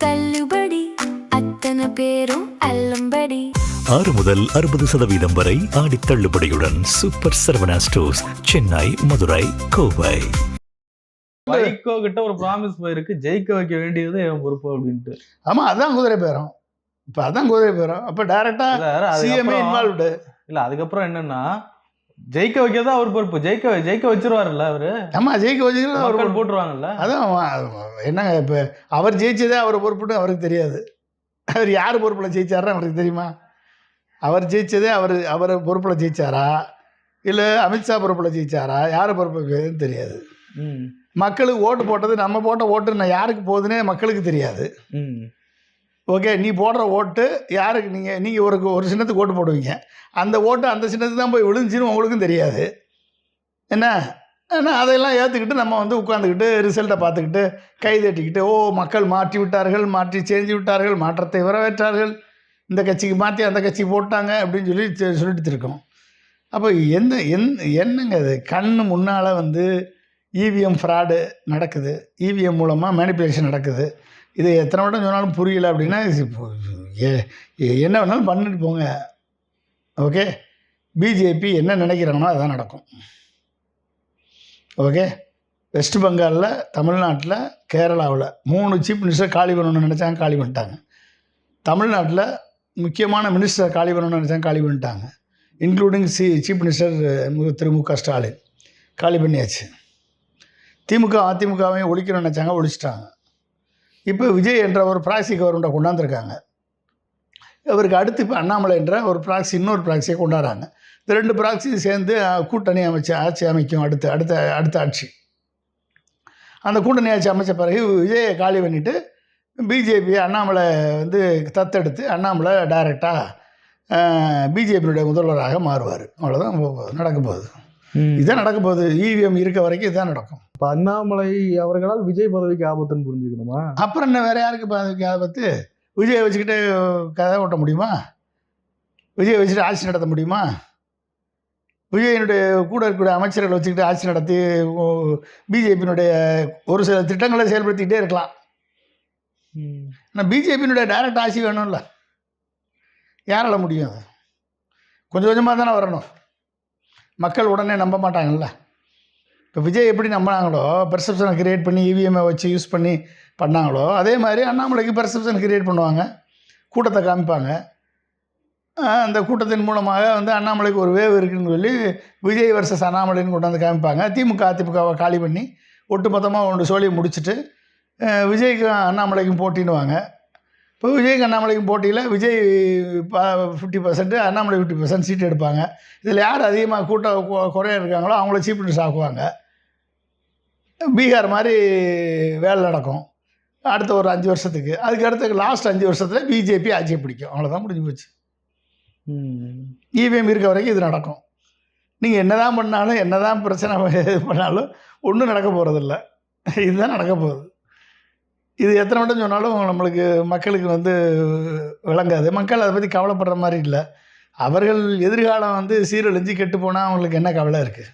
தள்ளுபடி அத்தனை பேரும் அல்லம்படி 6 முதல் 60% வரை ஆடி தள்ளுபடியுடன் சூப்பர் சரவணா ஸ்டோர்ஸ், சென்னை, மதுரை, கோவை. வைகோ கிட்ட ஒரு ப்ராமிஸ் போயிருக்கு, ஜெயிக்க வைக்க வேண்டியது என் பொறுப்பு அப்படின்ட்டு. ஆமா, அதான் குதிரை பேரம். இப்ப அதான் குதிரை பேரம். அப்ப டைரக்டா சிஎம்ஏ இன்வால்வ்டு இல்ல. அதுக்கப்புறம் என்னன்னா, ஜெயிக்க வைக்கிறதா அவர் பொறுப்பு. ஜெயிக்க வச்சிருவாருல்ல அவரு. ஆமா, ஜெயிக்க வச்சுக்கிறது அவர் போட்டுருவாங்கல்ல. அதான் என்னங்க, இப்ப அவர் ஜெயிச்சதே அவர் பொறுப்புன்னு அவருக்கு தெரியாது. அவர் யார் பொறுப்புல ஜெயிச்சாருன்னு அவருக்கு தெரியுமா? அவர் ஜெயிச்சதே அவர் பொறுப்புல ஜெயிச்சாரா இல்ல அமித்ஷா பொறுப்புல ஜெயிச்சாரா, யார் பொறுப்பு தெரியாது. மக்களுக்கு ஓட்டு போட்டது, நம்ம போட்ட ஓட்டு நான் யாருக்கு போகுதுன்னே மக்களுக்கு தெரியாது. ஓகே, நீ போடுற ஓட்டு யாருக்கு, நீங்கள் ஒரு சின்னத்துக்கு ஓட்டு போடுவீங்க, அந்த ஓட்டு அந்த சின்னத்துக்கு தான் போய் விழுந்துச்சின்னு உங்களுக்கும் தெரியாது. என்ன அதையெல்லாம் ஏற்றுக்கிட்டு நம்ம உட்காந்துக்கிட்டு ரிசல்ட்டை பார்த்துக்கிட்டு கைதட்டிக்கிட்டு, ஓ மக்கள் மாற்றி விட்டார்கள், மாற்றி செஞ்சு விட்டார்கள், மாற்றத்தை வரவேற்றார்கள், இந்த கட்சிக்கு மாற்றி அந்த கட்சிக்கு போட்டாங்க அப்படின்னு சொல்லிட்டு இருக்கோம். அப்போ என்னங்க அது, கண்ணு முன்னால் இவிஎம் ஃப்ராடு நடக்குது, இவிஎம் மூலமாக மேனிப்புலேஷன் நடக்குது. இது எத்தனை வட்டம் சொன்னாலும் புரியல அப்படின்னா என்ன வேணாலும் பண்ணிட்டு போங்க. ஓகே, பிஜேபி என்ன நினைக்கிறாங்களோ அதுதான் நடக்கும். ஓகே, வெஸ்ட் பெங்காலில், தமிழ்நாட்டில், கேரளாவில் 3 சீஃப் மினிஸ்டர் காலி பண்ணணும்னு நினச்சாங்க, காலி பண்ணிட்டாங்க. தமிழ்நாட்டில் முக்கியமான மினிஸ்டர் காலி பண்ணணும்னு நினச்சாங்க, காலி பண்ணிட்டாங்க. இன்க்ளூடிங் சீஃப் மினிஸ்டர் திரு மு.க. ஸ்டாலின் காலி பண்ணியாச்சு. திமுக அதிமுகவையும் ஒழிக்கணும்னு நினச்சாங்க, ஒழிச்சிட்டாங்க. இப்போ விஜய் என்ற ஒரு ப்ராக்சி கவர்மெண்ட்டை கொண்டாந்துருக்காங்க. அவருக்கு அடுத்து இப்போ அண்ணாமலை என்ற ஒரு ப்ராக்சி, இன்னொரு ப்ராக்சியை கொண்டாடுறாங்க. இந்த 2 ப்ராக்சியும் சேர்ந்து கூட்டணி ஆட்சி அமைக்கும். அடுத்த ஆட்சி. அந்த கூட்டணி ஆட்சி அமைச்ச பிறகு விஜயை காலி பண்ணிவிட்டு பிஜேபி அண்ணாமலை தத்தெடுத்து அண்ணாமலை டைரெக்டாக பிஜேபியினுடைய முதல்வராக மாறுவார். அவ்வளோதான் நடக்க போகுது. இதுதான் நடக்க போகுது. இவிஎம் இருக்க வரைக்கும் இதுதான் நடக்கும். இப்போ அண்ணாமலை அவர்களால் விஜய் பதவிக்கு ஆபத்துன்னு புரிஞ்சுக்கணுமா? அப்புறம் என்ன, வேறு யாருக்கு பதவிக்கு ஆபத்து? விஜயை வச்சுக்கிட்டு கதை ஓட்ட முடியுமா? விஜயை வச்சுட்டு ஆட்சி நடத்த முடியுமா? விஜயனுடைய கூட இருக்கக்கூடிய அமைச்சர்களை வச்சுக்கிட்டு ஆட்சி நடத்தி பிஜேபியினுடைய ஒரு சில திட்டங்களை செயல்படுத்திக்கிட்டே இருக்கலாம். ஆனால் பிஜேபியினுடைய டைரக்ட் ஆட்சி வேணும்ல, யாரால முடியும்? அது கொஞ்சம் கொஞ்சமாக தானே வரணும். மக்கள் உடனே நம்ப மாட்டாங்கல்ல. இப்போ விஜய் எப்படி நம்பினாங்களோ, பெர்செப்ஷனை கிரியேட் பண்ணி இவிஎம்ஐ வச்சு யூஸ் பண்ணி பண்ணாங்களோ, அதே மாதிரி அண்ணாமலைக்கு பெர்செப்ஷன் கிரியேட் பண்ணுவாங்க, கூட்டத்தை காமிப்பாங்க. அந்த கூட்டத்தின் மூலமாக அண்ணாமலைக்கு ஒரு வேவ் இருக்குதுன்னு சொல்லி விஜய் வர்சஸ் அண்ணாமலைன்னு கொண்டு காமிப்பாங்க. திமுக அதிமுகவை காலி பண்ணி ஒட்டுமொத்தமாக ஒன்று சோழியை முடிச்சுட்டு விஜய்க்கும் அண்ணாமலைக்கும் போட்டின்னுவாங்க. இப்போ விஜய்க்கு அண்ணாமலைக்கும் போட்டியில் விஜய் 50%, அண்ணாமலை 50% சீட் எடுப்பாங்க. இதில் யார் அதிகமாக கூட்டம் குறைய இருக்காங்களோ அவங்கள சீஃப் மினிஸ்டர் ஆக்குவாங்க. பீகார் மாதிரி வேலை நடக்கும் அடுத்த ஒரு 5 வருஷத்துக்கு. அதுக்கு அடுத்த லாஸ்ட் 5 வருஷத்தில் பிஜேபி ஆட்சியை பிடிக்கும். அவ்வளோதான், முடிஞ்சு போச்சு. இவிஎம் இருக்க வரைக்கும் இது நடக்கும். நீங்கள் என்ன தான் பண்ணாலும், என்ன தான் பிரச்சனை பண்ணாலும் ஒன்றும் நடக்க போகிறதில்ல. இதுதான் நடக்க போகுது. இது எத்தனை வட்டம் சொன்னாலும் நம்மளுக்கு மக்களுக்கு விளங்காது. மக்கள் அதை பற்றி கவலைப்படுற மாதிரி இல்லை. அவர்கள் எதிர்காலம் சீரழிஞ்சு கெட்டு போனால் அவங்களுக்கு என்ன கவலை இருக்குது?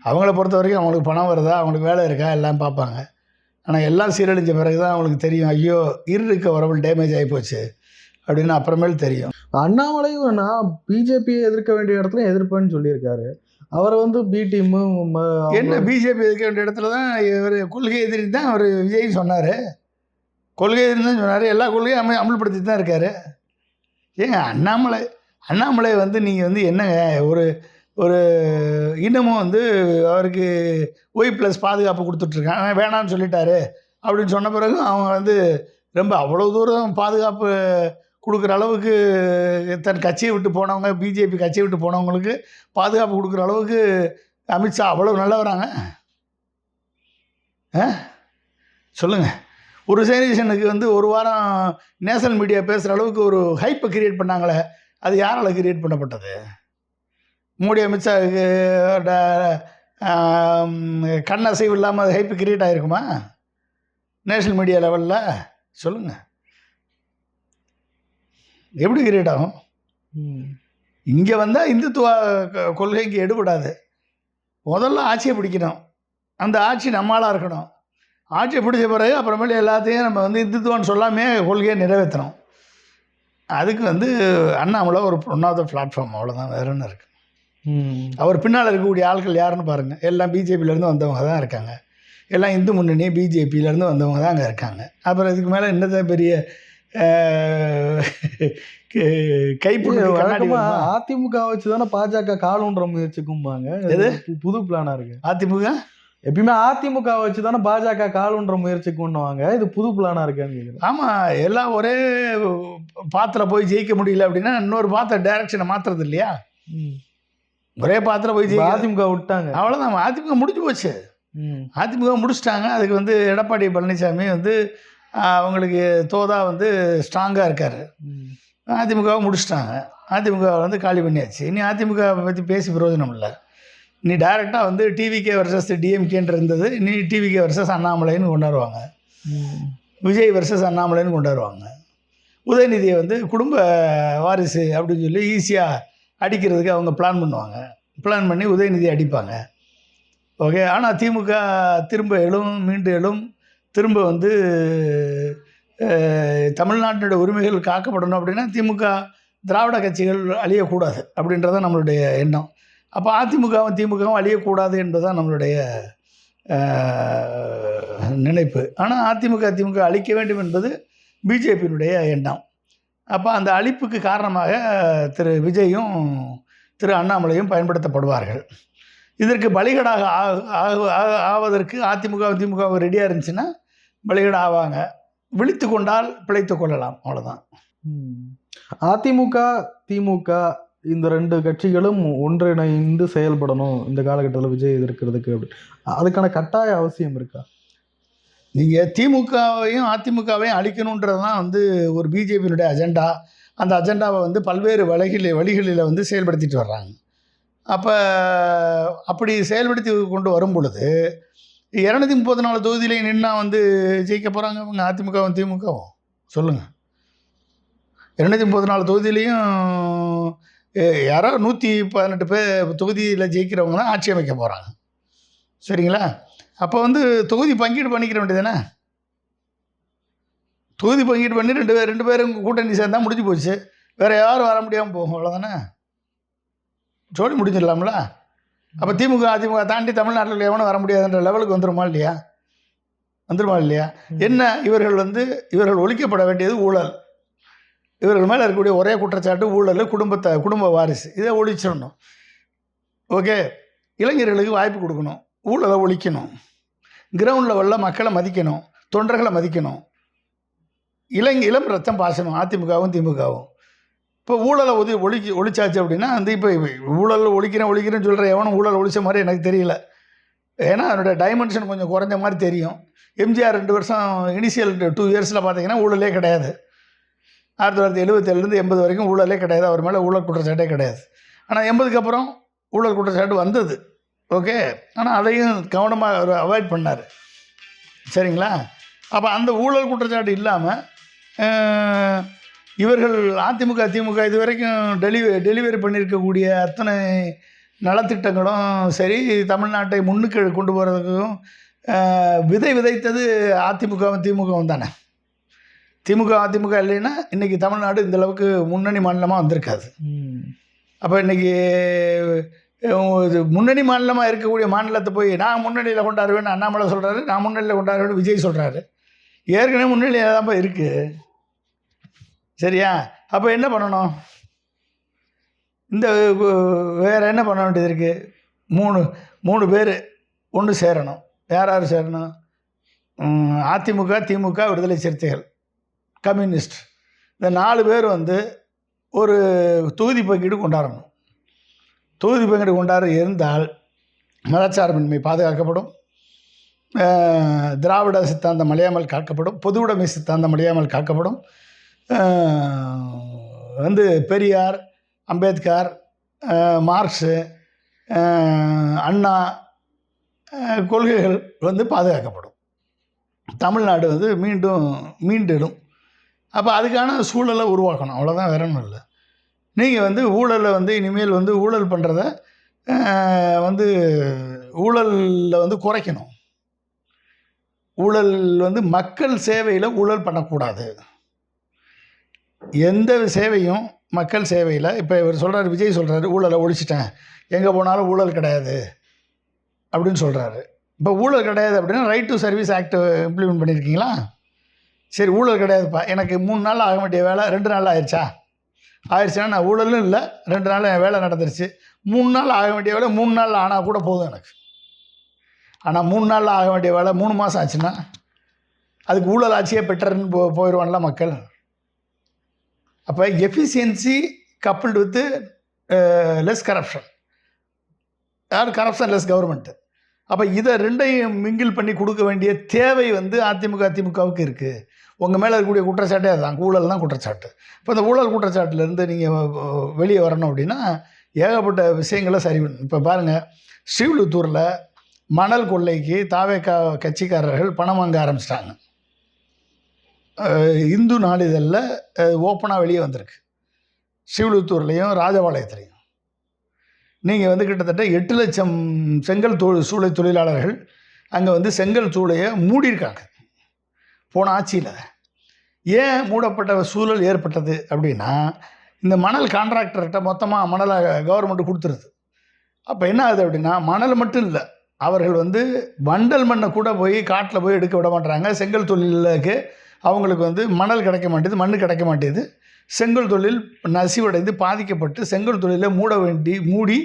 அவங்கள பொறுத்த வரைக்கும் அவங்களுக்கு பணம் வருதா, அவங்களுக்கு வேலை இருக்கா, எல்லாம் பார்ப்பாங்க. ஆனால் எல்லாம் சீரழிஞ்ச பிறகு தான் அவங்களுக்கு தெரியும், ஐயோ இருக்க வரவள் டேமேஜ் ஆகிப்போச்சு அப்படின்னு அப்புறமேல் தெரியும். அண்ணாமலையும் நான் பிஜேபியை எதிர்க்க வேண்டிய இடத்துல எதிர்ப்பேன்னு சொல்லியிருக்காரு. அவரை பி டீமு என்ன பிஜேபி எதிர்க்க வேண்டிய இடத்துல தான் இவர் கொள்கை எதிரி தான் அவர் விஜய் சொன்னார். கொள்கை எதிரி தான் சொன்னார். எல்லா கொள்கையும் அமல்படுத்திட்டு தான் இருக்கார். ஏங்க அண்ணாமலை நீங்கள் என்னங்க, ஒரு இன்னமும் அவருக்கு ஒய்+ பாதுகாப்பு கொடுத்துட்ருக்காங்க, வேணான்னு சொல்லிட்டாரு அப்படின்னு சொன்ன பிறகு அவங்க ரொம்ப அவ்வளோ தூரம் பாதுகாப்பு கொடுக்குற அளவுக்கு தன் கட்சியை விட்டு போனவங்க, பிஜேபி கட்சியை விட்டு போனவங்களுக்கு பாதுகாப்பு கொடுக்குற அளவுக்கு அமித்ஷா அவ்வளோ நல்லவராங்க? சொல்லுங்கள். ஒரு சீனியேஷனுக்கு ஒரு வாரம் நேஷனல் மீடியா பேசுகிற அளவுக்கு ஒரு ஹைப்பை கிரியேட் பண்ணாங்களே, அது யாரால் கிரியேட் பண்ணப்பட்டது? மோடி அமித்ஷாவுக்கு கண்ணசைவு இல்லாமல் அது ஹைப்பு கிரியேட் ஆகிருக்குமா நேஷனல் மீடியா லெவலில்? சொல்லுங்கள், எப்படி கிரியேட் ஆகும்? இங்கே வந்தால் இந்துத்துவ கொள்கைக்கு எடுபடாது. முதல்ல ஆட்சியை பிடிக்கணும். அந்த ஆட்சி நம்மளாக இருக்கணும். ஆட்சியை பிடிச்ச பிறகு அப்புறமேல எல்லாத்தையும் நம்ம வந்து இந்துத்துவம்னு சொல்லாமே கொள்கையை நிறைவேற்றணும். அதுக்கு வந்து அண்ணாமலை ஒரு ஒன் ஆஃப் த பிளாட்ஃபார்ம், அவ்வளோதான், வேற என்ன இருக்குது. அவர் பின்னால் இருக்கக்கூடிய ஆட்கள் யாருன்னு பாருங்கள், எல்லாம் பிஜேபியிலேருந்து வந்தவங்க தான் இருக்காங்க, எல்லாம் இந்து முன்னணி பிஜேபியிலேருந்து வந்தவங்க தான் அங்கே இருக்காங்க. அப்புறம் இதுக்கு மேலே என்னதான் பெரிய கைப்பிடி கண்ணாடி அதிமுக வச்சு தானே பாஜக காலூன்ற முயற்சிக்கும்பாங்க. எது புது பிளானா இருக்கு? அதிமுக எப்பயுமே அதிமுக வச்சு தானே பாஜக காலூன்ற முயற்சிக்கு பண்ணுவாங்க, இது புது பிளானா இருக்கான்னு கேட்குறேன். ஆமாம், எல்லாம் ஒரே பாத்திரம் போய் ஜெயிக்க முடியல அப்படின்னா இன்னொரு பாத்திர டைரக்ஷனை மாத்துறது இல்லையா? ஒரே பாத்திரம் போய் ஜெயிக்க அதிமுக விட்டாங்க, அவ்வளோதான். அதிமுக முடிஞ்சு போச்சு, அதிமுக முடிச்சிட்டாங்க. அதுக்கு வந்து எடப்பாடி பழனிசாமி வந்து அவங்களுக்கு தோதா வந்து ஸ்ட்ராங்காக இருக்கார். அதிமுகவை முடிச்சிட்டாங்க, அதிமுக வந்து காலி பண்ணியாச்சு. இனி அதிமுக பற்றி பேசி பிரயோஜனம் இல்லை. நீ டைரெக்டாக வந்து டிவிகே வர்சஸ் டிஎம்கேன்னு இருந்தது, இனி டிவிகே வர்சஸ் அண்ணாமலைன்னு கொண்டாடுவாங்க, விஜய் வர்சஸ் அண்ணாமலைன்னு கொண்டாடுவாங்க. உதயநிதியை வந்து குடும்ப வாரிசு அப்படின்னு சொல்லி ஈஸியாக அடிக்கிறதுக்கு அவங்க பிளான் பண்ணுவாங்க, பிளான் பண்ணி உதயநிதியை அடிப்பாங்க. ஓகே. ஆனால் திமுக திரும்ப எழும், மீண்டு எழும், திரும்ப வந்து தமிழ்நாட்டினுடைய உரிமைகள் காக்கப்படணும் அப்படின்னா திமுக திராவிட கட்சிகள் அழியக்கூடாது அப்படின்றதான் நம்மளுடைய எண்ணம். அப்போ அதிமுகவும் திமுகவும் அழியக்கூடாது என்பதுதான் நம்மளுடைய நினைப்பு. ஆனால் அதிமுக அழிக்க வேண்டும் என்பது பிஜேபியினுடைய எண்ணம். அப்போ அந்த அழிப்புக்கு காரணமாக திரு விஜயும் திரு அண்ணாமலையும் பயன்படுத்தப்படுவார்கள். இதற்கு பலிகடாக ஆவதற்கு அதிமுக ரெடியாக இருந்துச்சுன்னா பலிகடா ஆவாங்க. விழித்து கொண்டால் பிழைத்து கொள்ளலாம், அவ்வளோதான். அதிமுக திமுக இந்த ரெண்டு கட்சிகளும் ஒன்றிணைந்து செயல்படணும் இந்த காலகட்டத்தில் விஜய் எதிர்க்கிறதுக்கு, அப்படி அதுக்கான கட்டாய அவசியம் இருக்கா? நீங்கள் திமுகவையும் அதிமுகவையும் அழிக்கணுன்றது தான் வந்து ஒரு பிஜேபியினுடைய அஜெண்டா. அந்த அஜெண்டாவை வந்து பல்வேறு வழிகளில் வந்து செயல்படுத்திட்டு வர்றாங்க. அப்போ அப்படி செயல்படுத்தி கொண்டு வரும் பொழுது 234 தொகுதியிலையும் நின்னா வந்து ஜெயிக்க போகிறாங்க அவங்க அதிமுகவும் திமுகவும்? சொல்லுங்கள். 234 தொகுதியிலையும் யாரோ 118 பேர் தொகுதியில் ஜெயிக்கிறவங்க தான் ஆட்சி அமைக்க போகிறாங்க, சரிங்களா? அப்போ வந்து தொகுதி பங்கீடு பண்ணிக்கிற வேண்டியதானே? தொகுதி பங்கீடு பண்ணி ரெண்டு பேரும் கூட்டணி சேர்ந்தால் முடிஞ்சு போச்சு, வேறு யாரும் வர முடியாமல் போகும், அவ்வளோதானே, ஜோடி முடிஞ்சிடலாம்ல. அப்போ திமுக அதிமுக தாண்டி தமிழ்நாட்டில் எவனும் வர முடியாதுன்ற லெவலுக்கு வந்துருமா இல்லையா? என்ன இவர்கள் ஒழிக்கப்பட வேண்டியது ஊழல். இவர்கள் மேலே இருக்கக்கூடிய ஒரே குற்றச்சாட்டு ஊழல், குடும்ப வாரிசு. இதை ஒழிச்சிடணும். ஓகே. இளைஞர்களுக்கு வாய்ப்பு கொடுக்கணும், ஊழலை ஒழிக்கணும், கிரவுண்ட் லெவலில் மக்களை மதிக்கணும், தொண்டர்களை மதிக்கணும், இளம் ரத்தம் பாசணும் அதிமுகவும் திமுகவும். இப்போ ஊழலை ஒழிச்சாச்சு அப்படின்னா வந்து இப்போ ஊழல் ஒழிக்கிறேன்னு சொல்கிற எவனும் ஊழல் ஒழிச்ச மாதிரி எனக்கு தெரியல. ஏன்னா அதனுடைய டைமென்ஷன் கொஞ்சம் குறைஞ்ச மாதிரி தெரியும். எம்ஜிஆர் 2 வருஷம் இனிஷியல் 2 இயர்ஸில் பார்த்தீங்கன்னா ஊழலே கிடையாது. 1977 80 வரைக்கும் ஊழலே கிடையாது, அவர் மேலே ஊழல் குற்றச்சாட்டே கிடையாது. ஆனால் 80க்கு அப்புறம் ஊழல் குற்றச்சாட்டு வந்தது, ஓகே. ஆனால் அதையும் கவனமாக அவர் அவாய்ட் பண்ணார், சரிங்களா? அப்போ அந்த ஊழல் குற்றச்சாட்டு இல்லாமல் இவர்கள் அதிமுக திமுக இது வரைக்கும் டெலிவரி பண்ணியிருக்கக்கூடிய அத்தனை நலத்திட்டங்களும் சரி, தமிழ்நாட்டை முன்னுக்கு கொண்டு போகிறதுக்கும் விதைத்தது அதிமுகவும் திமுகவும் தானே. அதிமுக இல்லைன்னா இன்றைக்கி தமிழ்நாடு இந்தளவுக்கு முன்னணி மாநிலமாக வந்திருக்காது. அப்போ இன்றைக்கி முன்னணி மாநிலமாக இருக்கக்கூடிய மாநிலத்தை போய் நான் முன்னணியில் கொண்டாடுவேன்னு அண்ணாமலை சொல்கிறாரு, நான் முன்னணியில் கொண்டாடுவேன்னு விஜய் சொல்கிறாரு. ஏற்கனவே முன்னணியில் தான் இருக்குது, சரியா? அப்போ என்ன பண்ணணும்? வேறு என்ன பண்ண வேண்டியது இருக்குது? மூணு பேர் ஒன்று சேரணும். யார் சேரணும்? அதிமுக திமுக விடுதலை சிறுத்தைகள் கம்யூனிஸ்ட், இந்த 4 பேர் வந்து ஒரு தொகுதி பங்கீடு கொண்டாடணும். தொகுதி பங்கீடு இருந்தால் மதச்சார்பின்மை பாதுகாக்கப்படும், திராவிட சித்தாந்தம் அழியாமல் காக்கப்படும், பொது உடைமை சித்தாந்தம் அழியாமல் காக்கப்படும். வந்து பெரியார், அம்பேத்கர், மார்க்ஸு, அண்ணா கொள்கைகள் வந்து பாதுகாக்கப்படும். தமிழ்நாடு வந்து மீண்டிடும். அப்போ அதுக்கான சூழலை உருவாக்கணும், அவ்வளோதான், வேற ஒன்றும் இல்லை. நீங்கள் வந்து ஊழலை வந்து இனிமேல் வந்து ஊழல் பண்ணுறத வந்து ஊழலில் வந்து குறைக்கணும். ஊழல் வந்து மக்கள் சேவையில் ஊழல் பண்ணக்கூடாது. எந்த சேவையும் மக்கள் சேவையில், இப்போ இவர் சொல்கிறார், விஜய் சொல்கிறாரு ஊழலை ஒழிச்சிட்டேன், எங்கே போனாலும் ஊழல் கிடையாது அப்படின்னு சொல்கிறாரு. இப்போ ஊழல் கிடையாது அப்படின்னா right to service act implement பண்ணியிருக்கீங்களா? சரி, ஊழல் கிடையாதுப்பா, எனக்கு 3 நாள் ஆக வேண்டிய வேலை 2 நாள் ஆயிடுச்சுன்னா நான் ஊழலும் இல்லை, 2 நாள் என் வேலை நடந்துருச்சு. 3 நாள் ஆக வேண்டிய வேலை 3 நாள் ஆனால் கூட போதும் எனக்கு. ஆனால் 3 நாளில் ஆக வேண்டிய வேலை 3 மாதம் ஆச்சுன்னா அதுக்கு ஊழல் ஆட்சியே பெட்டர்ன்னு போயிடுவான்ல மக்கள். அப்போ efficiency coupled with less corruption, corruption less government. அப்போ இதை ரெண்டையும் மிங்கிள் பண்ணி கொடுக்க வேண்டிய தேவை வந்து அதிமுகவுக்கு இருக்குது. உங்கள் மேலே இருக்கக்கூடிய குற்றச்சாட்டே அதுதான், ஊழல் தான் குற்றச்சாட்டு. இப்போ இந்த ஊழல் குற்றச்சாட்டுலேருந்து நீங்கள் வெளியே வரணும் அப்படின்னா ஏகப்பட்ட விஷயங்களை சரி பண்ணணும். இப்போ பாருங்கள், ஸ்ரீவில்லிபுத்தூரில் மணல் கொள்ளைக்கு தாவேகா கட்சிக்காரர்கள் பணம் வாங்க ஆரம்பிச்சிட்டாங்க. இந்து நாளிதழில் ஓப்பனாக வெளியே வந்திருக்கு. ஸ்ரீவில்லிபுத்தூர்லேயும் ராஜபாளையத்துலேயும் நீங்கள் வந்து கிட்டத்தட்ட 8 லட்சம் செங்கல் சூளை தொழிலாளர்கள் அங்கே வந்து செங்கல் சூளையை மூடியிருக்காங்க போன ஆட்சியில். ஏன் மூடப்பட்ட சூழல் ஏற்பட்டது அப்படின்னா, இந்த மணல் கான்ட்ராக்டர்கிட்ட மொத்தமாக மணலை கவர்மெண்ட்டு கொடுத்துருது. அப்போ என்ன ஆகுது அப்படின்னா, மணல் மட்டும் இல்லை, அவர்கள் வந்து வண்டல் மண்ணை கூட போய் காட்டில் போய் எடுக்க விட மாட்டுறாங்க. செங்கல் தொழிலுக்கு அவங்களுக்கு வந்து மணல் கிடைக்க மாட்டேது, மண் கிடைக்க மாட்டேது. செங்கல் தொழில் நசிவடைந்து பாதிக்கப்பட்டு செங்கல் தொழிலை மூடி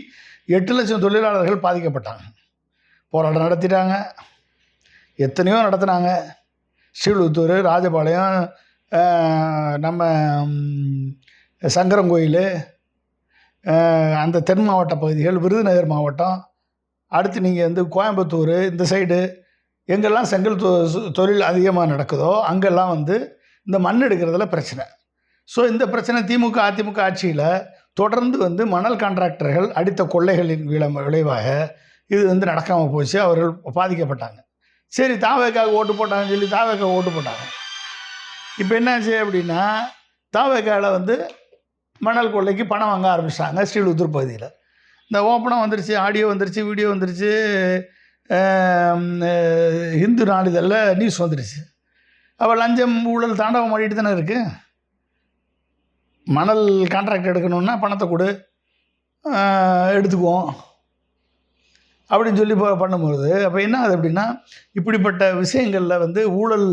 8 லட்சம் தொழிலாளர்கள் பாதிக்கப்பட்டாங்க. போராட்டம் நடத்திட்டாங்க, எத்தனையோ நடத்தினாங்க. ஸ்ரீவில்லிபுத்தூர், ராஜபாளையம், நம்ம சங்கரங்கோயில், அந்த தென் மாவட்ட பகுதிகள், விருதுநகர் மாவட்டம், அடுத்து நீங்கள் வந்து கோயம்புத்தூர், இந்த சைடு எங்கெல்லாம் செங்கல் தொழில் அதிகமாக நடக்குதோ அங்கெல்லாம் வந்து இந்த மண் எடுக்கிறதுல பிரச்சனை. ஸோ இந்த பிரச்சனை திமுக அதிமுக ஆட்சியில் தொடர்ந்து வந்து மணல் கான்ட்ராக்டர்கள் அடித்த கொள்ளைகளின் விளைவாக இது வந்து நடக்காமல் போச்சு. அவர்கள் பாதிக்கப்பட்டாங்க. சரி, தாவேக்காவுக்கு ஓட்டு போட்டாங்கன்னு சொல்லி தாவேக்காவுக்கு ஓட்டு போட்டாங்க. இப்போ என்னாச்சு அப்படின்னா, தாவேக்காவில் வந்து மணல் கொள்ளைக்கு பணம் வாங்க ஆரம்பிச்சிட்டாங்க ஸ்ரீவில்லிபுத்தூர் பகுதியில். இந்த ஓப்பனாக வந்துருச்சு, ஆடியோ வந்துருச்சு, வீடியோ வந்துருச்சு, இந்து நாளிதழில் நியூஸ் வந்துருச்சு. அப்போ லஞ்சம் ஊழல் தாண்டவம் ஆடிட்டு தானே இருக்குது. மணல் கான்ட்ராக்ட் எடுக்கணுன்னா பணத்தை கொடு, எடுத்துக்குவோம் அப்படின்னு சொல்லி பண்ணும்போது அப்போ என்ன ஆகுது அப்படின்னா, இப்படிப்பட்ட விஷயங்களில் வந்து ஊழல்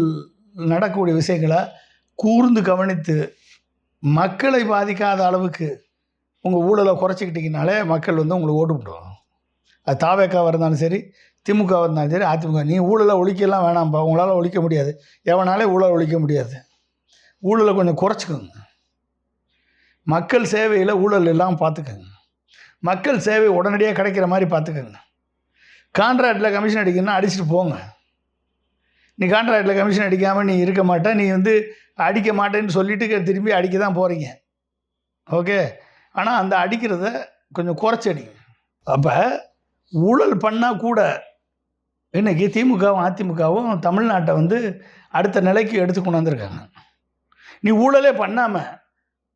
நடக்கக்கூடிய விஷயங்களை கூர்ந்து கவனித்து மக்களை பாதிக்காத அளவுக்கு உங்கள் ஊழலை குறைச்சிக்கிட்டிங்கனாலே மக்கள் வந்து உங்களுக்கு ஓட்டு போடுவாங்க. அது தாவேக்காவாக இருந்தாலும் சரி, திமுகவாக இருந்தாலும் சரி, அதிமுக. நீ ஊழலை ஒழிக்கலாம் வேணாம்ப்பா, உங்களால் ஒழிக்க முடியாது, எவனாலே ஊழல் ஒழிக்க முடியாது. ஊழலை கொஞ்சம் குறைச்சிக்கோங்க. மக்கள் சேவையில் ஊழல் எல்லாம் பார்த்துக்கோங்க. மக்கள் சேவை உடனடியாக கிடைக்கிற மாதிரி பார்த்துக்கோங்க. கான்ட்ராக்டில் கமிஷன் அடிக்கணும்னா அடிச்சுட்டு போங்க. நீ கான்ட்ராக்டில் கமிஷன் அடிக்காமல் நீ இருக்க மாட்டே, நீ வந்து அடிக்க மாட்டேன்னு சொல்லிவிட்டு திரும்பி அடிக்க தான் போகிறீங்க. ஓகே, ஆனால் அந்த அடிக்கிறத கொஞ்சம் குறைச்சி அடிங்க. அப்போ ஊழல் பண்ணால் கூட இன்றைக்கி திமுகவும் அதிமுகவும் தமிழ்நாட்டை வந்து அடுத்த நிலைக்கு எடுத்து கொண்டு வந்திருக்காங்க. நீ ஊழலே பண்ணாமல்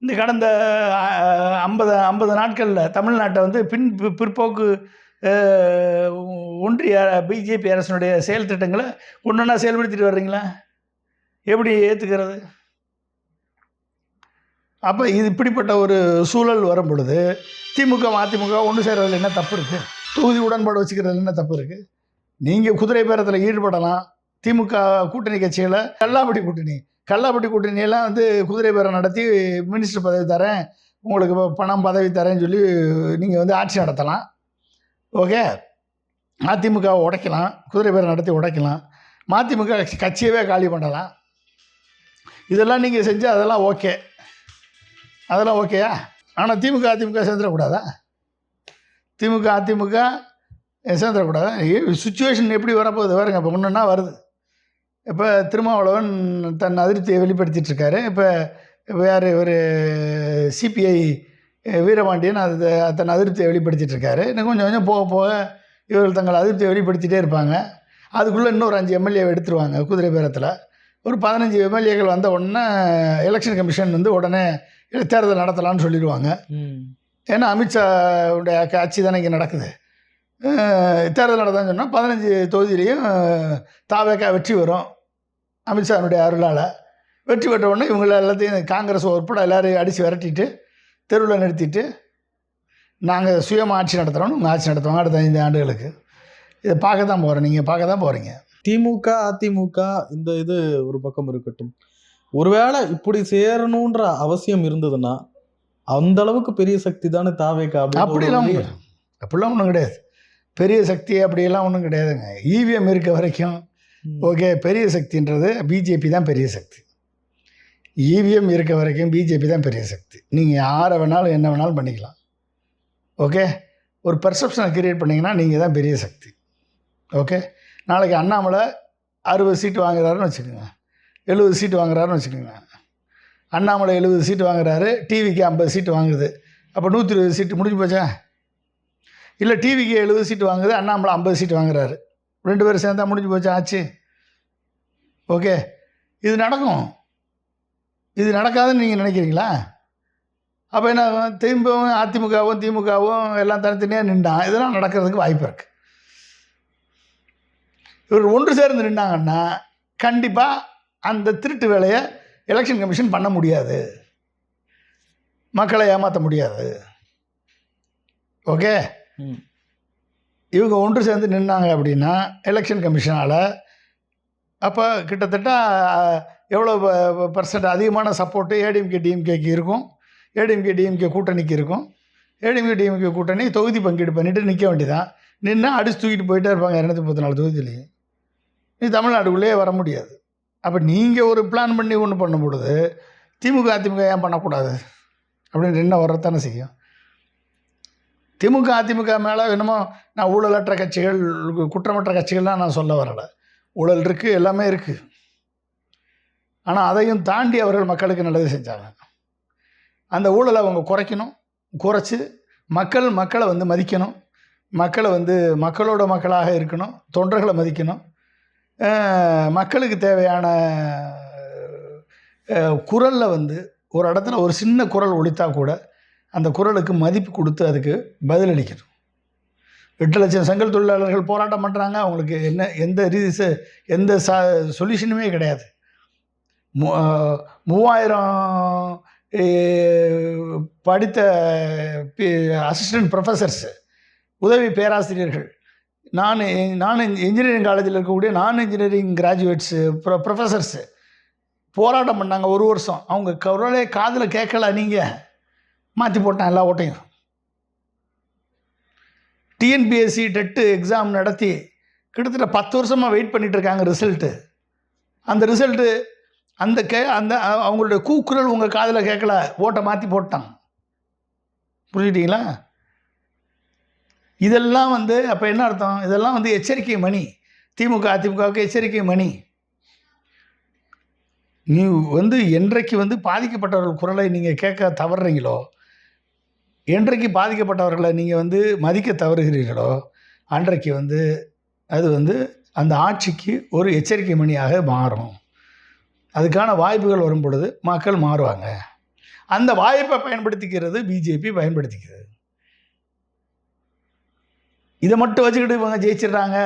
இந்த கடந்த 50 நாட்களில் தமிழ்நாட்டை வந்து பிற்போக்கு ஒன்றிய பிஜேபி அரசினுடைய செயல் திட்டங்களை ஒன்றா செயல்படுத்திட்டு வர்றீங்களா? எப்படி ஏற்றுக்கிறது? அப்போ இது இப்படிப்பட்ட ஒரு சூழல் வரும் பொழுது திமுக அதிமுக ஒன்று சேர்றதுல என்ன தப்பு இருக்குது? தொகுதி உடன்பாடு வச்சுக்கிறதுல என்ன தப்பு இருக்குது? நீங்கள் குதிரை பேரத்தில் ஈடுபடலாம். திமுக கூட்டணி கட்சிகளை கல்லாப்பட்டி கூட்டணியெல்லாம் வந்து குதிரை பேரம் நடத்தி மினிஸ்டர் பதவி தரேன், உங்களுக்கு பணம் பதவி தரேன்னு சொல்லி நீங்கள் வந்து ஆட்சி நடத்தலாம். ஓகே, அதிமுகவை உடைக்கலாம், குதிரை பேரம் நடத்தி உடைக்கலாம், மதிமுக கட்சியவே காலி பண்ணலாம். இதெல்லாம் நீங்கள் செஞ்சால் அதெல்லாம் ஓகே, அதெல்லாம் ஓகேயா? ஆனால் திமுக அதிமுக சேர்ந்துடக்கூடாதா? திமுக அதிமுக சேர்ந்துடக்கூடாதா? சுச்சுவேஷன் எப்படி வரப்போகுது பாருங்க. இப்போ முன்னா வருது. இப்போ திருமாவளவன் தன் அதிருப்தியை வெளிப்படுத்திகிட்ருக்காரு. இப்போ வேறு ஒரு சிபிஐ வீரபாண்டியன் தன் அதிருப்தியை வெளிப்படுத்திகிட்ருக்காரு. இன்னும் கொஞ்சம் கொஞ்சம் போக போக இவர்கள் தங்கள் அதிருப்தியை வெளிப்படுத்திகிட்டே இருப்பாங்க. அதுக்குள்ளே இன்னொரு 5 எம்எல்ஏ எடுத்துருவாங்க. குதிரை பேரத்தில் ஒரு 15 எம்எல்ஏக்கள் வந்த உடனே எலெக்ஷன் கமிஷன் வந்து உடனே தேர்தல் நடத்தலான்னு சொல்லிடுவாங்க. ஏன்னா அமித்ஷாவுடைய ஆட்சி தானே இங்கே நடக்குது. தேர்தல் நடந்தான்னு சொன்னால் 15 தொகுதியிலையும் தாவேக்கா வெற்றி வரும். அமித்ஷானுடைய அருளால் வெற்றி பெற்ற உடனே இவங்கள எல்லாத்தையும் காங்கிரஸ் உட்பட எல்லாரையும் அடித்து விரட்டிட்டு தெருவில் நிறுத்திட்டு நாங்கள் சுயமாக ஆட்சி நடத்துகிறோன்னு உங்கள் ஆட்சி நடத்துவாங்க அடுத்த 5 ஆண்டுகளுக்கு. இதை பார்க்க தான் போகிறோம், நீங்கள் பார்க்க தான் போகிறீங்க. திமுக அதிமுக இந்த இது ஒரு பக்கம் இருக்கட்டும், ஒருவேளை இப்படி சேரணுன்ற அவசியம் இருந்ததுன்னா அந்த அளவுக்கு பெரிய சக்தி தானே தாவேக்கா? அப்படிலாம் ஒன்றும் கிடையாது. பெரிய சக்தி அப்படியெல்லாம் ஒன்றும் கிடையாதுங்க. இவிஎம் இருக்க வரைக்கும் ஓகே, பெரிய சக்தின்றது பிஜேபி தான் பெரிய சக்தி. இவிஎம் இருக்க வரைக்கும் பிஜேபி தான் பெரிய சக்தி. நீங்கள் யாரை வேணாலும் என்ன வேணாலும் பண்ணிக்கலாம். ஓகே, ஒரு பெர்செப்ஷனை கிரியேட் பண்ணிங்கன்னா நீங்கள் தான் பெரிய சக்தி. ஓகே, நாளைக்கு அண்ணாமலை 60 சீட்டு வாங்குறாருன்னு வச்சுக்கோங்க, 70 சீட்டு வாங்குறாருன்னு வச்சுக்கோங்க. அண்ணாமலை 70 சீட்டு வாங்குறாரு, டிவிக்கு 50 சீட்டு வாங்குது. அப்போ 120 சீட்டு முடிஞ்சு போச்சா? இல்லை, டிவிக்கு 70 சீட்டு வாங்குது, அண்ணாமலை 50 சீட்டு வாங்குறாரு, 2 பேரும் சேர்ந்தா முடிஞ்சு போச்சா? ஆச்சு. ஓகே, இது நடக்கும். இது நடக்காதுன்னு நீங்கள் நினைக்கிறீங்களா? அப்போ என்ன, திரும்பவும் அதிமுகவும் திமுகவும் எல்லாம் தனித்தனியாக நின்றான். இதெல்லாம் நடக்கிறதுக்கு வாய்ப்பு இருக்குது. இவர் ஒன்று சேர்ந்து நின்றாங்கன்னா கண்டிப்பாக அந்த திருட்டு வேலையை எலெக்ஷன் கமிஷன் பண்ண முடியாது, மக்களை ஏமாற்ற முடியாது. ஓகே, இவங்க ஒன்று சேர்ந்து நின்னாங்க அப்படின்னா எலெக்ஷன் கமிஷனால் அப்போ கிட்டத்தட்ட எவ்வளோ % அதிகமான சப்போர்ட்டு ஏடிஎம்கே டிஎம்கேக்கு இருக்கும், ஏடிஎம்கே டிஎம்கே கூட்டணிக்கு இருக்கும். ஏடிஎம்கே டிஎம்கே கூட்டணி தொகுதி பங்கீடு பண்ணிவிட்டு நிற்க வேண்டியதான். நின்று அடிச்சு தூக்கிட்டு போயிட்டே இருப்பாங்க 234 தொகுதியிலையும். நீ தமிழ்நாட்டுக்குள்ளேயே வர முடியாது. அப்போ நீங்கள் ஒரு பிளான் பண்ணி ஒன்று பண்ணும் பொழுது திமுக அதிமுக ஏன் பண்ணக்கூடாது அப்படின்னு என்ன வரத்தானே செய்யும். திமுக அதிமுக மேலே என்னமோ நான் ஊழலற்ற கட்சிகள் குற்றமற்ற கட்சிகள்லாம் நான் சொல்ல வரலை. ஊழல் இருக்குது, எல்லாமே இருக்குது. ஆனால் அதையும் தாண்டி அவர்கள் மக்களுக்கு நல்லது செஞ்சாங்க. அந்த ஊழலை அவங்க குறைக்கணும், குறைச்சி மக்களை வந்து மதிக்கணும், மக்களை வந்து மக்களோட மக்களாக இருக்கணும், தொண்டர்களை மதிக்கணும், மக்களுக்கு தேவையான குரலில் வந்து ஒரு இடத்துல ஒரு சின்ன குரல் ஒலித்தா கூட அந்த குரலுக்கு மதிப்பு கொடுத்து அதுக்கு பதிலளிக்கணும். 8 லட்சம் செங்கல் தொழிலாளர்கள் போராட்டம் பண்ணுறாங்க, அவங்களுக்கு எந்த சொல்யூஷனுமே கிடையாது. 3000 படித்த அசிஸ்டன்ட் ப்ரொஃபஸர்ஸு, உதவி பேராசிரியர்கள், நான் இன்ஜினியரிங் காலேஜில் இருக்கக்கூடிய இன்ஜினியரிங் கிராஜுவேட்ஸு ப்ரொஃபஸர்ஸு போராட்டம் பண்ணாங்க 1 வருஷம். அவங்க குரலே காதில் கேட்கல. நீங்கள் மாற்றி போட்டான் எல்லா ஓட்டையும். டிஎன்பிஎஸ்சி டெட்டு எக்ஸாம் நடத்தி கிட்டத்தட்ட 10 வருஷமாக வெயிட் பண்ணிகிட்ருக்காங்க ரிசல்ட்டு. அந்த ரிசல்ட்டு அந்த அவங்களுடைய கூக்குரல் உங்கள் காதில் கேட்கல, ஓட்டை மாற்றி போட்டாங்க. புரிஞ்சுட்டிங்களா? இதெல்லாம் வந்து அப்போ என்ன அர்த்தம்? இதெல்லாம் வந்து எச்சரிக்கை மணி. திமுக அதிமுகவுக்கு எச்சரிக்கை மணி. நீ வந்து என்றைக்கு வந்து பாதிக்கப்பட்டவர்கள் குரலை நீங்கள் கேட்க தவறுறீங்களோ, என்றைக்கு பாதிக்கப்பட்டவர்களை நீங்கள் வந்து மதிக்க தவறுகிறீர்களோ, அன்றைக்கு வந்து அது வந்து அந்த ஆட்சிக்கு ஒரு எச்சரிக்கை மணியாக மாறும். அதுக்கான வாய்ப்புகள் வரும் பொழுது மக்கள் மாறுவாங்க. அந்த வாய்ப்பை பயன்படுத்திக்கிறது பிஜேபி பயன்படுத்திக்கிறது. இதை மட்டும் வச்சுக்கிட்டு இவங்க ஜெயிச்சிடுறாங்க,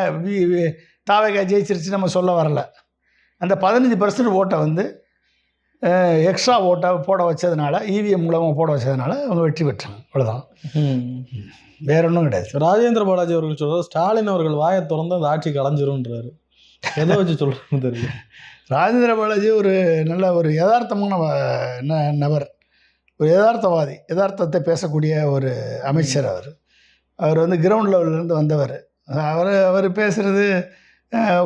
தாவேகா ஜெயிச்சிருச்சு நம்ம சொல்ல வரல. அந்த 15% ஓட்டை வந்து எக்ஸ்ட்ரா ஓட்டை போட வச்சதுனால, இவிஎம் மூலமாக போட வச்சதுனால அவங்க வெற்றி பெற்றாங்க. அவ்வளோதான், வேற ஒன்றும் கிடையாது. ராஜேந்திர பாலாஜி அவர்கள் சொல்கிறார், ஸ்டாலின் அவர்கள் வாயை திறந்து அந்த ஆட்சி கலைஞ்சிரும்ன்றாரு. எதை வச்சு சொல்கிறேன்னு தெரியல. ராஜேந்திர பாலாஜி ஒரு நல்ல ஒரு யதார்த்தமான நபர், ஒரு யதார்த்தவாதி, யதார்த்தத்தை பேசக்கூடிய ஒரு அமைச்சர். அவர் வந்து கிரவுண்ட் லெவல்லேருந்து வந்தவர். அவர் பேசுகிறது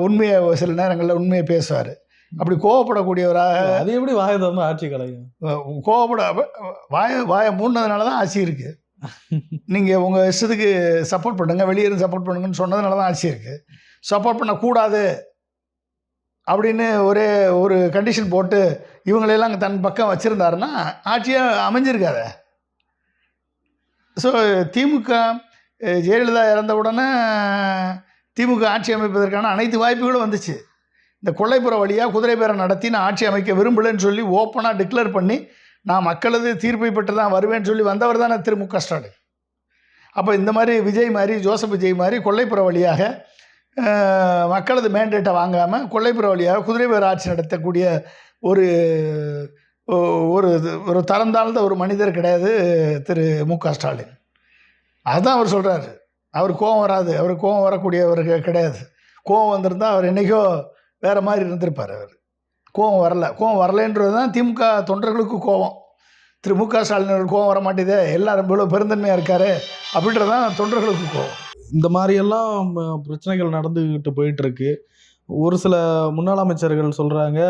உண்மையை, சில நேரங்களில் உண்மையை பேசுவார். அப்படி கோவப்படக்கூடியவராக, அது எப்படி வாயை திறந்து ஆட்சி கலையும்? வாயை மூடினதுனால தான் ஆட்சி இருக்குது. நீங்கள் உங்கள் இஷ்டத்துக்கு சப்போர்ட் பண்ணுங்கள், வெளியேருந்து சப்போர்ட் பண்ணுங்கன்னு சொன்னதுனால தான் ஆட்சி இருக்குது. சப்போர்ட் பண்ணக்கூடாது அப்படின்னு ஒரு கண்டிஷன் போட்டு இவங்களெல்லாம் தன் பக்கம் வச்சுருந்தாருன்னா ஆட்சியாக அமைஞ்சிருக்காத. ஸோ திமுக ஜெயலலிதா இறந்த உடனே திமுக ஆட்சி அமைப்பதற்கான அனைத்து வாய்ப்புகளும் வந்துச்சு. இந்த கொல்லைப்புற வழியாக குதிரை பேரம் நடத்தி நான் ஆட்சி அமைக்க விரும்பலைன்னு சொல்லி ஓப்பனாக டிக்ளேர் பண்ணி நான் மக்களது தீர்ப்பை பெற்று தான் வருவேன்னு சொல்லி வந்தவர் தானே திரு மு க ஸ்டாலின். அப்போ இந்த மாதிரி விஜய் மாதிரி ஜோசப் விஜய் மாதிரி கொல்லைப்புற வழியாக மக்களது மேண்டேட்டை வாங்காமல் கொல்லைப்புற வழியாக குதிரை பேர ஆட்சி நடத்தக்கூடிய ஒரு ஒரு ஒரு தரம் தாழ்ந்த ஒரு மனிதர் கிடையாது திரு மு.க. ஸ்டாலின். அதுதான் அவர் சொல்கிறாரு. அவர் கோபம் வராது, அவர் கோபம் வரக்கூடியவர் கிடையாது. கோபம் வந்திருந்தால் அவர் என்றைக்கோ வேறு மாதிரி இருந்திருப்பார். அவர் கோபம் வரலைன்றது தான் திமுக தொண்டர்களுக்கு கோபம். திரு மு.க. ஸ்டாலின் அவர்கள் கோபம் வர மாட்டேதே, எல்லாரும் இவ்வளோ பெருந்தன்மையாக இருக்காரு அப்படின்றது தான் தொண்டர்களுக்கு கோபம். இந்த மாதிரியெல்லாம் பிரச்சனைகள் நடந்துக்கிட்டு போயிட்டுருக்கு. ஒரு சில முன்னாள் அமைச்சர்கள் சொல்கிறாங்க,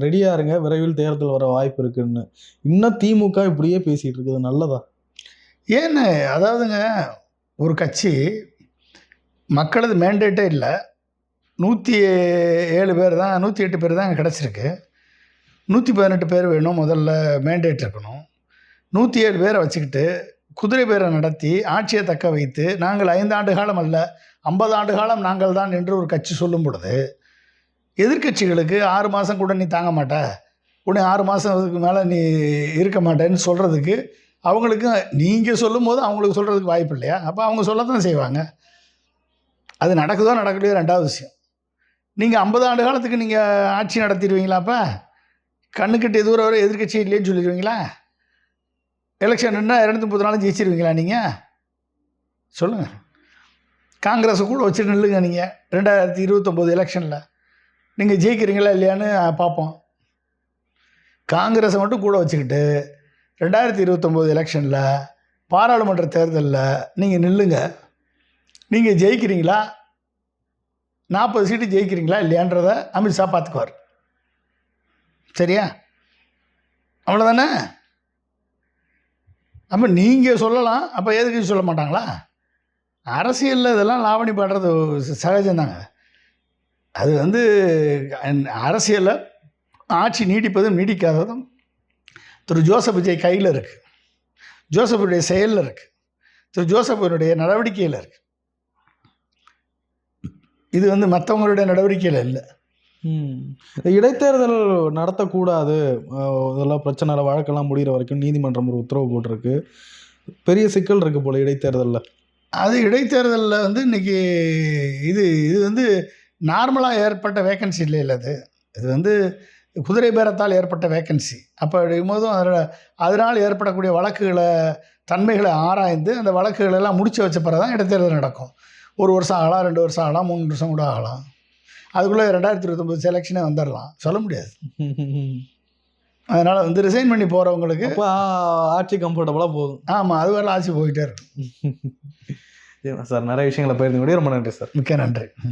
ரெடியாக இருங்க, விரைவில் தேர்தல் வர வாய்ப்பு இருக்குன்னு. இன்னும் திமுக இப்படியே பேசிகிட்டு இருக்குது, நல்லதா? ஏன்னு அதாவதுங்க, ஒரு கட்சி மக்களது மேண்டேட்டே இல்லை, 107 பேர் தான் 108 பேர் தான் கிடச்சிருக்கு. 118 பேர் வேணும், முதல்ல மேண்டேட் இருக்கணும். 107 பேரை வச்சுக்கிட்டு குதிரை பேரை நடத்தி ஆட்சியை தக்க வைத்து நாங்கள் 5 ஆண்டு காலம் அல்ல 50 ஆண்டு காலம் நாங்கள் தான் என்று ஒரு கட்சி சொல்லும் பொழுது எதிர்க்கட்சிகளுக்கு 6 மாதம் கூட நீ தாங்க மாட்ட, உடனே 6 மாதத்துக்கு மேலே நீ இருக்க மாட்டேன்னு சொல்கிறதுக்கு அவங்களுக்கு, நீங்கள் சொல்லும் போது அவங்களுக்கு சொல்கிறதுக்கு வாய்ப்பு இல்லையா? அப்போ அவங்க சொல்லத்தான் செய்வாங்க. அது நடக்குதோ நடக்கலையோ ரெண்டாவது விஷயம். நீங்கள் 50 ஆண்டு காலத்துக்கு நீங்கள் ஆட்சி நடத்திடுவீங்களா? அப்போ கண்ணுக்கிட்ட தூரம் வரை எதிர்க்கட்சி இல்லைன்னு சொல்லிடுவீங்களா? எலெக்ஷன் நின்னா 234 ஜெயிச்சிருவீங்களா நீங்கள்? சொல்லுங்கள். காங்கிரஸை கூட வச்சுட்டு நில்லுங்க. நீங்கள் 2029 எலெக்ஷனில் நீங்கள் ஜெயிக்கிறீங்களா இல்லையான்னு பார்ப்போம். காங்கிரஸை மட்டும் கூட வச்சுக்கிட்டு 2029 எலெக்ஷனில் பாராளுமன்ற தேர்தலில் நீங்கள் நில்லுங்க. நீங்கள் ஜெயிக்கிறீங்களா, 40 சீட்டு ஜெயிக்கிறீங்களா இல்லையான்றதை அமித்ஷா பார்த்துக்குவார். சரியா? அவ்வளோதானே? அப்போ நீங்கள் சொல்லலாம், அப்போ எதுக்கு சொல்ல மாட்டாங்களா? அரசியலில் இதெல்லாம் லாவணி பாடுறது சகஜம்தாங்க. அது அரசியலில் ஆட்சி நீடிப்பதும் நீடிக்காததும் திரு ஜோசப் விஜய் கையில் இருக்குது, ஜோசப்புடைய செயலில் இருக்குது, திரு ஜோசப்பினுடைய நடவடிக்கையில் இருக்குது. இது மற்றவங்களுடைய நடவடிக்கையில் இல்லை. இடைத்தேர்தல் நடத்தக்கூடாது, இதெல்லாம் பிரச்சனை வழக்கெல்லாம் முடிகிற வரைக்கும் நீதிமன்றம் ஒரு உத்தரவு போட்டிருக்கு. பெரிய சிக்கல் இருக்குது போல் இடைத்தேர்தலில். அது இடைத்தேர்தலில் இன்றைக்கி இது நார்மலாக ஏற்பட்ட வேக்கன்சி இல்லை. இது குதிரை பேரத்தால் ஏற்பட்ட வேக்கன்சி. அப்போ இருக்கும்போதும் அதனால் ஏற்படக்கூடிய தன்மைகளை ஆராய்ந்து அந்த வழக்குகளெல்லாம் முடிச்சு வச்ச பிறகு தான் இடைத்தேர்தல் நடக்கும். 1 வருஷம் ஆகலாம், 2 வருஷம் ஆகலாம், 3 வருஷம் கூட ஆகலாம். அதுக்குள்ளே 2029 செலெக்ஷனே வந்துடலாம், சொல்ல முடியாது. அதனால் ரிசைன் பண்ணி போகிறவங்களுக்கு ஆட்சி கம்ஃபர்டபுளாக போகும். ஆமாம், அது வரலாம், ஆட்சி போயிட்டே இருக்கும். சார், நிறைய விஷயங்களை பகிர்ந்து ரொம்ப நன்றி சார். மிக்க நன்றி.